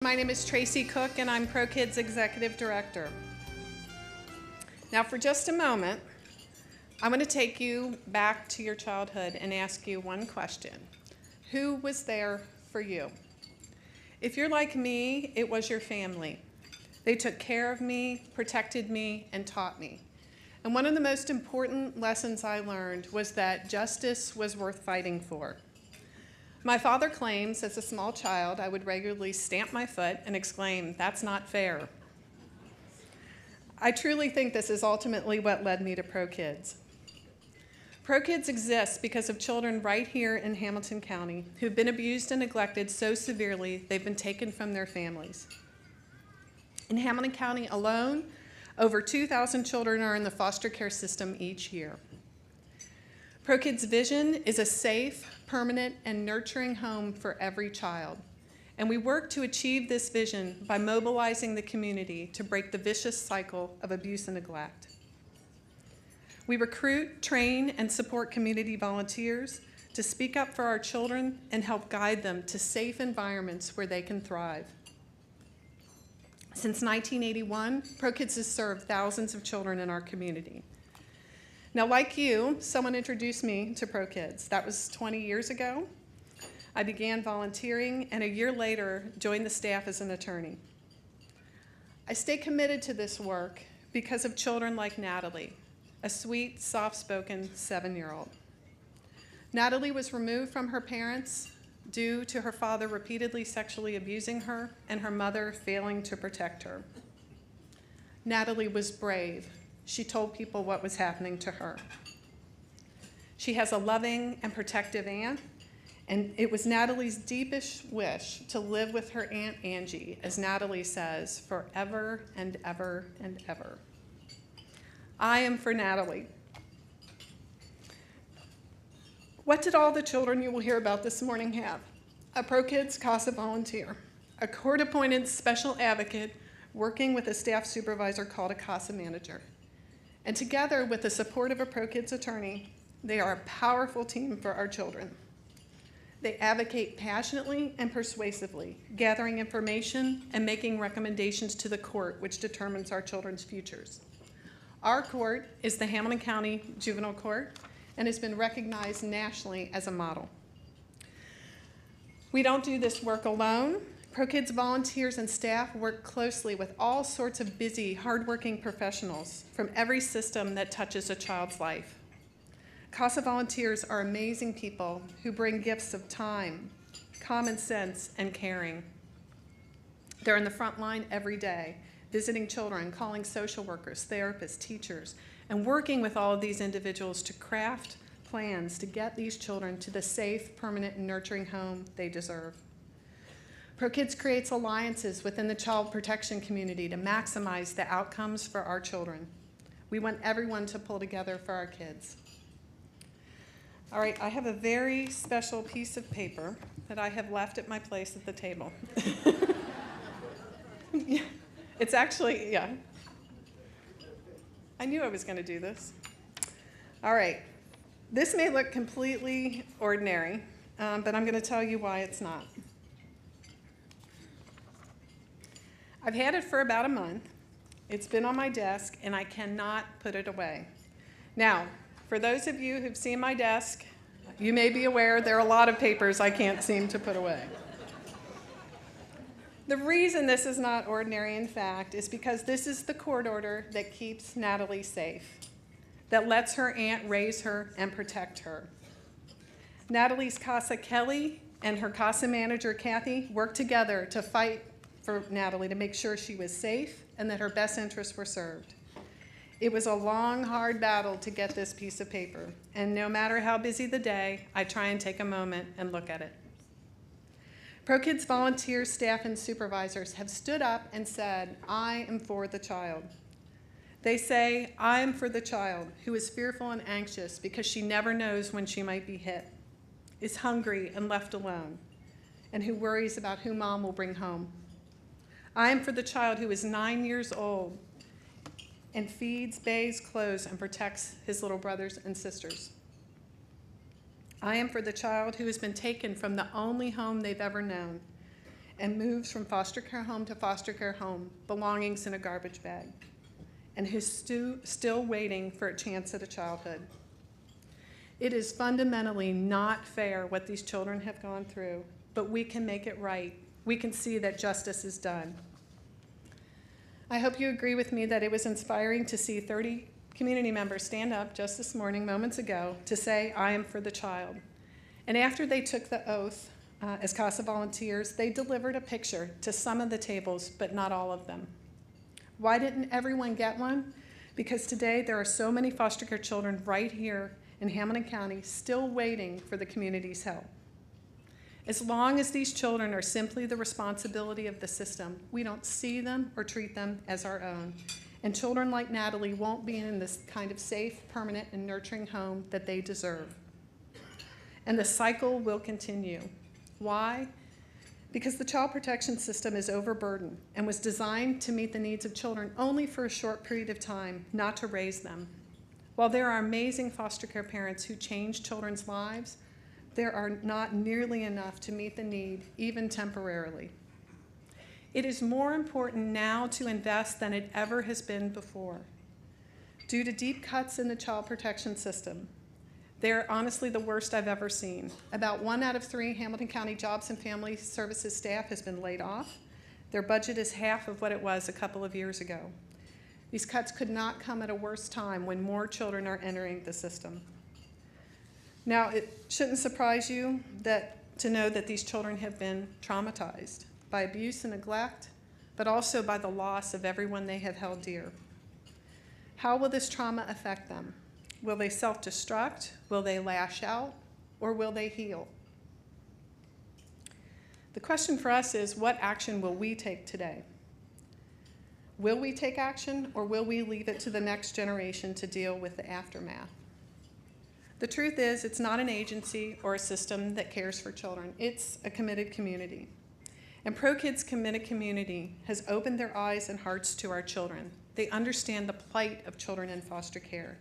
My name is Tracy Cook, and I'm ProKids Executive Director. Now, for just a moment, I'm going to take you back to your childhood and ask you one question. Who was there for you? If you're like me, it was your family. They took care of me, protected me, and taught me. And one of the most important lessons I learned was that justice was worth fighting for. My father claims as a small child I would regularly stamp my foot and exclaim, "That's not fair." I truly think this is ultimately what led me to ProKids. ProKids exists because of children right here in Hamilton County who've been abused and neglected so severely they've been taken from their families. In Hamilton County alone, over 2,000 children are in the foster care system each year. ProKids' vision is a safe, permanent, and nurturing home for every child. And we work to achieve this vision by mobilizing the community to break the vicious cycle of abuse and neglect. We recruit, train, and support community volunteers to speak up for our children and help guide them to safe environments where they can thrive. Since 1981, ProKids has served thousands of children in our community. Now, like you, someone introduced me to ProKids. That was 20 years ago. I began volunteering, and a year later, joined the staff as an attorney. I stay committed to this work because of children like Natalie, a sweet, soft-spoken 7-year-old. Natalie was removed from her parents due to her father repeatedly sexually abusing her and her mother failing to protect her. Natalie was brave. She told people what was happening to her. She has a loving and protective aunt, and it was Natalie's deepest wish to live with her Aunt Angie, as Natalie says, forever and ever and ever. I am for Natalie. What did all the children you will hear about this morning have? A ProKids CASA volunteer, a court-appointed special advocate working with a staff supervisor called a CASA manager. And together with the support of a ProKids attorney, they are a powerful team for our children. They advocate passionately and persuasively, gathering information and making recommendations to the court, which determines our children's futures. Our court is the Hamilton County Juvenile Court and has been recognized nationally as a model. We don't do this work alone. ProKids volunteers and staff work closely with all sorts of busy, hardworking professionals from every system that touches a child's life. CASA volunteers are amazing people who bring gifts of time, common sense, and caring. They're in the front line every day, visiting children, calling social workers, therapists, teachers, and working with all of these individuals to craft plans to get these children to the safe, permanent, and nurturing home they deserve. ProKids creates alliances within the child protection community to maximize the outcomes for our children. We want everyone to pull together for our kids. All right, I have a very special piece of paper that I have left at my place at the table. Yeah, it's actually, yeah. I knew I was going to do this. All right, this may look completely ordinary, but I'm going to tell you why it's not. I've had it for about a month. It's been on my desk, and I cannot put it away. Now, for those of you who've seen my desk, you may be aware there are a lot of papers I can't seem to put away. The reason this is not ordinary, in fact, is because this is the court order that keeps Natalie safe, that lets her aunt raise her and protect her. Natalie's CASA Kelly and her CASA manager Kathy worked together to fight for Natalie to make sure she was safe and that her best interests were served. It was a long, hard battle to get this piece of paper, and no matter how busy the day, I try and take a moment and look at it. ProKids volunteers, staff, and supervisors have stood up and said, "I am for the child." They say, "I am for the child who is fearful and anxious because she never knows when she might be hit, is hungry and left alone, and who worries about who mom will bring home. I am for the child who is 9 years old and feeds, bathes, clothes, and protects his little brothers and sisters. I am for the child who has been taken from the only home they've ever known and moves from foster care home to foster care home, belongings in a garbage bag, and who's still waiting for a chance at a childhood. It is fundamentally not fair what these children have gone through, but we can make it right. We can see that justice is done. I hope you agree with me that it was inspiring to see 30 community members stand up just this morning, moments ago, to say, "I am for the child." And after they took the oath as CASA volunteers, they delivered a picture to some of the tables, but not all of them. Why didn't everyone get one? Because today there are so many foster care children right here in Hamilton County still waiting for the community's help. As long as these children are simply the responsibility of the system, we don't see them or treat them as our own. And children like Natalie won't be in this kind of safe, permanent, and nurturing home that they deserve. And the cycle will continue. Why? Because the child protection system is overburdened and was designed to meet the needs of children only for a short period of time, not to raise them. While there are amazing foster care parents who change children's lives, there are not nearly enough to meet the need, even temporarily. It is more important now to invest than it ever has been before. Due to deep cuts in the child protection system, they're honestly the worst I've ever seen. About 1 out of 3 Hamilton County Jobs and Family Services staff has been laid off. Their budget is half of what it was a couple of years ago. These cuts could not come at a worse time when more children are entering the system. Now, it shouldn't surprise you to know that these children have been traumatized by abuse and neglect, but also by the loss of everyone they have held dear. How will this trauma affect them? Will they self-destruct? Will they lash out? Or will they heal? The question for us is, what action will we take today? Will we take action, or will we leave it to the next generation to deal with the aftermath? The truth is, it's not an agency or a system that cares for children. It's a committed community. And ProKids' committed community has opened their eyes and hearts to our children. They understand the plight of children in foster care.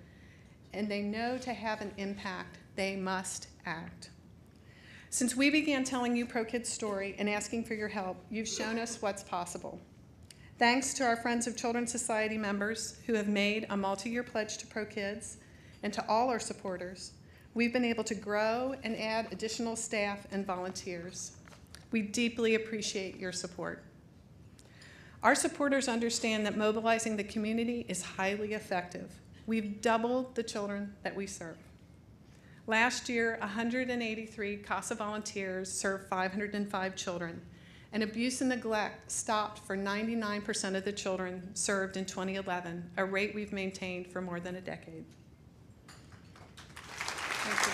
And they know to have an impact, they must act. Since we began telling you ProKids' story and asking for your help, you've shown us what's possible. Thanks to our Friends of Children's Society members who have made a multi-year pledge to ProKids, and to all our supporters, we've been able to grow and add additional staff and volunteers. We deeply appreciate your support. Our supporters understand that mobilizing the community is highly effective. We've doubled the children that we serve. Last year, 183 CASA volunteers served 505 children, and abuse and neglect stopped for 99% of the children served in 2011, a rate we've maintained for more than a decade. Thank you.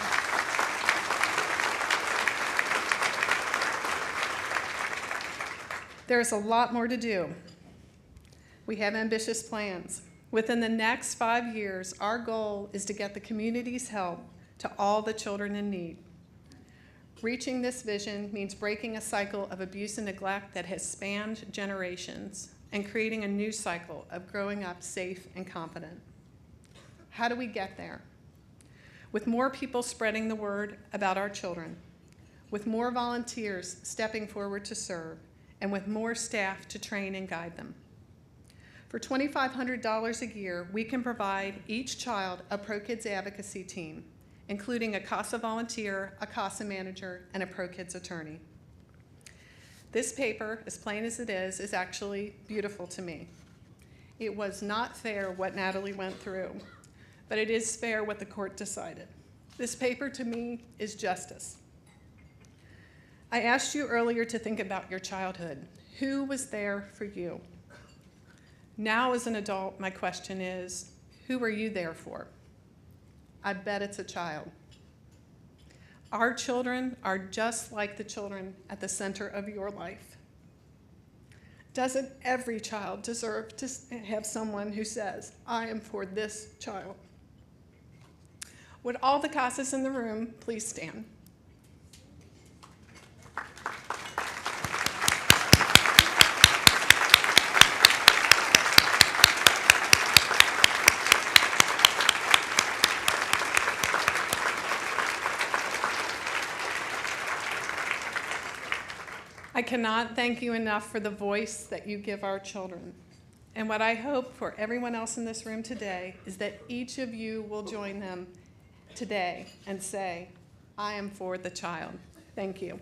There's a lot more to do. We have ambitious plans. Within the next 5 years, our goal is to get the community's help to all the children in need. Reaching this vision means breaking a cycle of abuse and neglect that has spanned generations and creating a new cycle of growing up safe and confident. How do we get there? With more people spreading the word about our children, with more volunteers stepping forward to serve, and with more staff to train and guide them. For $2,500 a year, we can provide each child a ProKids advocacy team, including a CASA volunteer, a CASA manager, and a ProKids attorney. This paper, as plain as it is actually beautiful to me. It was not fair what Natalie went through, but it is fair what the court decided. This paper to me is justice. I asked you earlier to think about your childhood. Who was there for you? Now as an adult, my question is, who are you there for? I bet it's a child. Our children are just like the children at the center of your life. Doesn't every child deserve to have someone who says, I am for this child? Would all the CASAs in the room please stand? I cannot thank you enough for the voice that you give our children. And what I hope for everyone else in this room today is that each of you will join them today and say, I am for the child. Thank you.